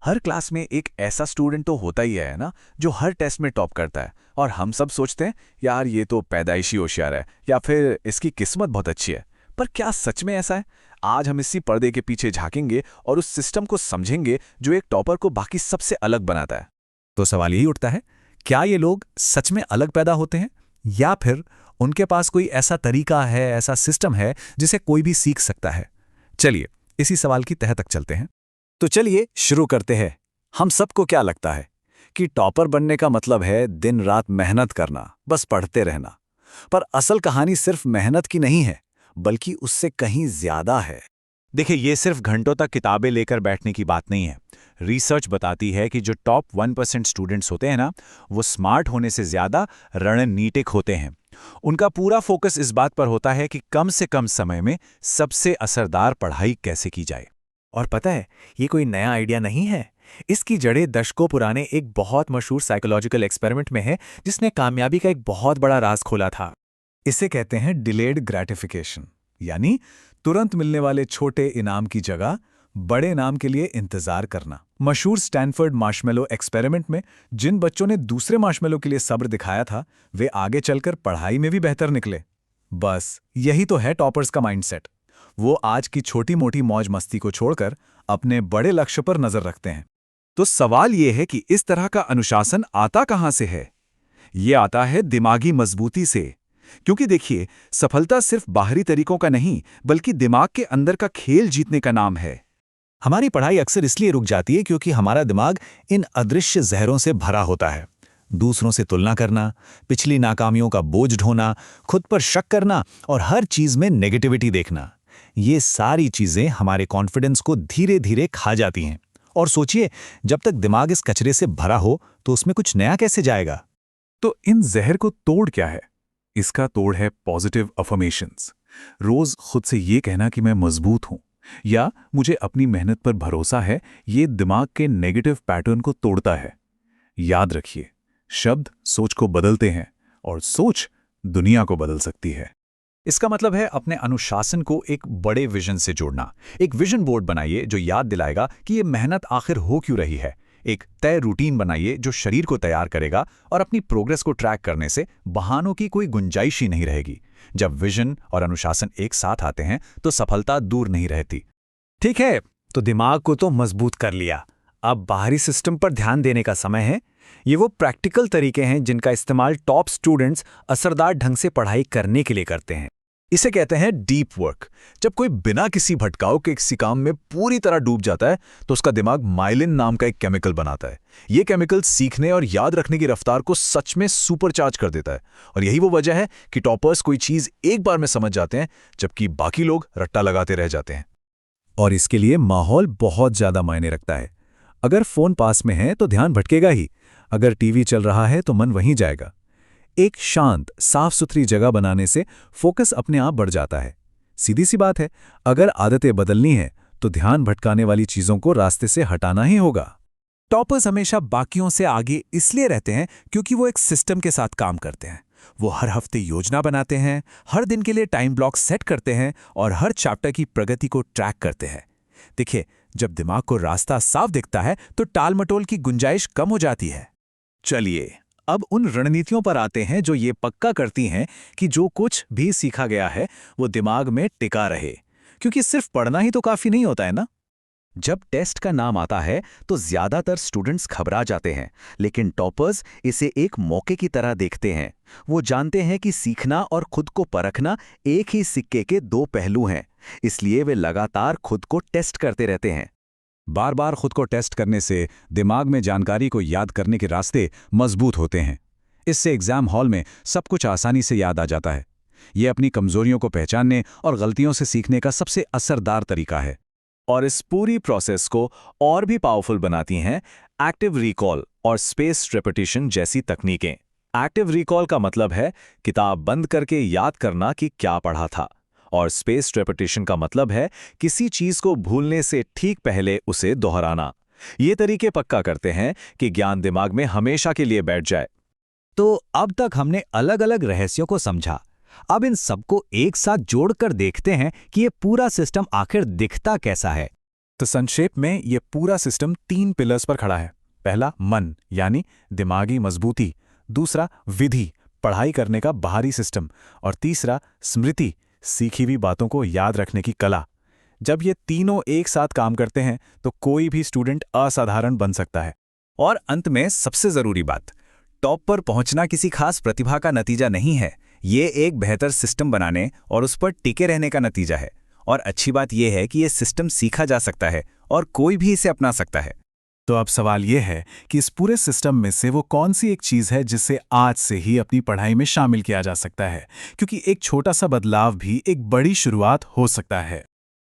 हर class में एक ऐसा स्टूडेंट तो होता ही है ना, जो हर टेस्ट में टॉप करता है। और हम सब सोचते हैं यार ये तो पैदाइशी होशियार है या फिर इसकी किस्मत बहुत अच्छी है। पर क्या सच में ऐसा है? आज हम इसी पर्दे के पीछे झांकेंगे और उस सिस्टम को समझेंगे जो एक टॉपर को बाकी सबसे अलग बनाता है। तो सवाल यही उठता है, क्या ये लोग सच में अलग पैदा होते हैं या फिर उनके पास कोई ऐसा तरीका है, ऐसा सिस्टम है जिसे कोई भी सीख सकता है? चलिए इसी सवाल की तह तक चलते हैं। तो चलिए शुरू करते हैं। हम सबको क्या लगता है कि टॉपर बनने का मतलब है दिन रात मेहनत करना, बस पढ़ते रहना। पर असल कहानी सिर्फ मेहनत की नहीं है, बल्कि उससे कहीं ज्यादा है। देखिए, ये सिर्फ घंटों तक किताबें लेकर बैठने की बात नहीं है। रिसर्च बताती है कि जो टॉप 1% स्टूडेंट्स होते हैं ना, वो स्मार्ट होने से ज्यादा रणनीतिक होते हैं। उनका पूरा फोकस इस बात पर होता है कि कम से कम समय में सबसे असरदार पढ़ाई कैसे की जाए। और पता है, ये कोई नया आइडिया नहीं है। इसकी जड़ें दशकों पुराने एक बहुत मशहूर साइकोलॉजिकल एक्सपेरिमेंट में है, जिसने कामयाबी का एक बहुत बड़ा राज खोला था। इसे कहते हैं डिलेड ग्रेटिफिकेशन, यानी तुरंत मिलने वाले छोटे इनाम की जगह बड़े इनाम के लिए इंतजार करना। मशहूर स्टैनफोर्ड मार्शमेलो एक्सपेरिमेंट में जिन बच्चों ने दूसरे मार्शमेलो के लिए सब्र दिखाया था, वे आगे चलकर पढ़ाई में भी बेहतर निकले। बस यही तो है टॉपर्स का माइंडसेट। वो आज की छोटी मोटी मौज मस्ती को छोड़कर अपने बड़े लक्ष्य पर नजर रखते हैं। तो सवाल ये है कि इस तरह का अनुशासन आता कहां से है? ये आता है दिमागी मजबूती से। क्योंकि देखिए, सफलता सिर्फ बाहरी तरीकों का नहीं, बल्कि दिमाग के अंदर का खेल जीतने का नाम है। हमारी पढ़ाई अक्सर इसलिए रुक जाती है क्योंकि हमारा दिमाग इन अदृश्य जहरों से भरा होता है। दूसरों से तुलना करना, पिछली नाकामियों का बोझ ढोना, खुद पर शक करना और हर चीज में नेगेटिविटी देखना। ये सारी चीजें हमारे कॉन्फिडेंस को धीरे धीरे खा जाती हैं। और सोचिए, जब तक दिमाग इस कचरे से भरा हो तो उसमें कुछ नया कैसे जाएगा? तो इन जहर को तोड़ क्या है? इसका तोड़ है पॉजिटिव अफर्मेशंस। रोज खुद से ये कहना कि मैं मजबूत हूं या मुझे अपनी मेहनत पर भरोसा है, ये दिमाग के नेगेटिव पैटर्न को तोड़ता है। याद रखिए, शब्द सोच को बदलते हैं और सोच दुनिया को बदल सकती है। इसका मतलब है अपने अनुशासन को एक बड़े विजन से जोड़ना। एक विजन बोर्ड बनाइए जो याद दिलाएगा कि ये मेहनत आखिर हो क्यों रही है। एक तय रूटीन बनाइए जो शरीर को तैयार करेगा, और अपनी प्रोग्रेस को ट्रैक करने से बहानों की कोई गुंजाइश ही नहीं रहेगी। जब विजन और अनुशासन एक साथ आते हैं तो सफलता दूर नहीं रहती। ठीक है, तो दिमाग को तो मजबूत कर लिया। अब बाहरी सिस्टम पर ध्यान देने का समय है। ये वो प्रैक्टिकल तरीके हैं जिनका इस्तेमाल टॉप स्टूडेंट्स असरदार ढंग से पढ़ाई करने के लिए करते हैं। इसे कहते हैं डीप वर्क। जब कोई बिना किसी भटकाव के किसी काम में पूरी तरह डूब जाता है तो उसका दिमाग माइलिन नाम का एक केमिकल बनाता है। ये केमिकल सीखने और याद रखने की रफ्तार को सच में सुपरचार्ज कर देता है। और यही वो वजह है कि टॉपर्स कोई चीज एक बार में समझ जाते हैं, जबकि बाकी लोग रट्टा लगाते रह जाते हैं। और इसके लिए माहौल बहुत ज्यादा मायने रखता है। अगर फोन पास में है तो ध्यान भटकेगा ही। अगर टीवी चल रहा है तो मन वहीं जाएगा। एक शांत, साफ सुथरी जगह बनाने से फोकस अपने आप बढ़ जाता है। सीधी सी बात है, अगर आदतें बदलनी है तो ध्यान भटकाने वाली चीजों को रास्ते से हटाना ही होगा। टॉपर्स हमेशा बाकियों से आगे इसलिए रहते हैं क्योंकि वो एक सिस्टम के साथ काम करते हैं। वो हर हफ्ते योजना बनाते हैं, हर दिन के लिए टाइम ब्लॉक सेट करते हैं और हर चैप्टर की प्रगति को ट्रैक करते हैं। देखिए, जब दिमाग को रास्ता साफ दिखता है तो टाल मटोल की गुंजाइश कम हो जाती है। चलिए, अब उन रणनीतियों पर आते हैं जो ये पक्का करती हैं कि जो कुछ भी सीखा गया है वो दिमाग में टिका रहे। क्योंकि सिर्फ पढ़ना ही तो काफी नहीं होता है ना। जब टेस्ट का नाम आता है तो ज्यादातर स्टूडेंट्स घबरा जाते हैं, लेकिन टॉपर्स इसे एक मौके की तरह देखते हैं। वो जानते हैं कि सीखना और खुद को परखना एक ही सिक्के के दो पहलू हैं, इसलिए वे लगातार खुद को टेस्ट करते रहते हैं। बार बार खुद को टेस्ट करने से दिमाग में जानकारी को याद करने के रास्ते मजबूत होते हैं। इससे एग्जाम हॉल में सब कुछ आसानी से याद आ जाता है। यह अपनी कमजोरियों को पहचानने और गलतियों से सीखने का सबसे असरदार तरीका है। और इस पूरी प्रोसेस को और भी पावरफुल बनाती हैं एक्टिव रिकॉल और स्पेस रेपिटेशन जैसी तकनीकें। एक्टिव रिकॉल का मतलब है किताब बंद करके याद करना कि क्या पढ़ा था, और स्पेस रेपिटेशन का मतलब है किसी चीज को भूलने से ठीक पहले उसे दोहराना। ये तरीके पक्का करते हैं कि ज्ञान दिमाग में हमेशा के लिए बैठ जाए। तो अब तक हमने अलग अलग रहस्यों को समझा। अब इन सबको एक साथ जोड़कर देखते हैं कि ये पूरा सिस्टम आखिर दिखता कैसा है। तो संक्षेप में ये पूरा सिस्टम 3 पिलर्स पर खड़ा है। पहला मन यानी दिमागी मजबूती, दूसरा विधि पढ़ाई करने का बाहरी सिस्टम, और तीसरा स्मृति सीखी हुई बातों को याद रखने की कला। जब ये तीनों एक साथ काम करते हैं तो कोई भी स्टूडेंट असाधारण बन सकता है। और अंत में सबसे जरूरी बात, टॉप पर पहुंचना किसी खास प्रतिभा का नतीजा नहीं है, ये एक बेहतर सिस्टम बनाने और उस पर टिके रहने का नतीजा है। और अच्छी बात यह है कि ये सिस्टम सीखा जा सकता है और कोई भी इसे अपना सकता है। तो अब सवाल यह है कि इस पूरे सिस्टम में से वो कौन सी एक चीज़ है जिसे आज से ही अपनी पढ़ाई में शामिल किया जा सकता है, क्योंकि एक छोटा सा बदलाव भी एक बड़ी शुरुआत हो सकता है।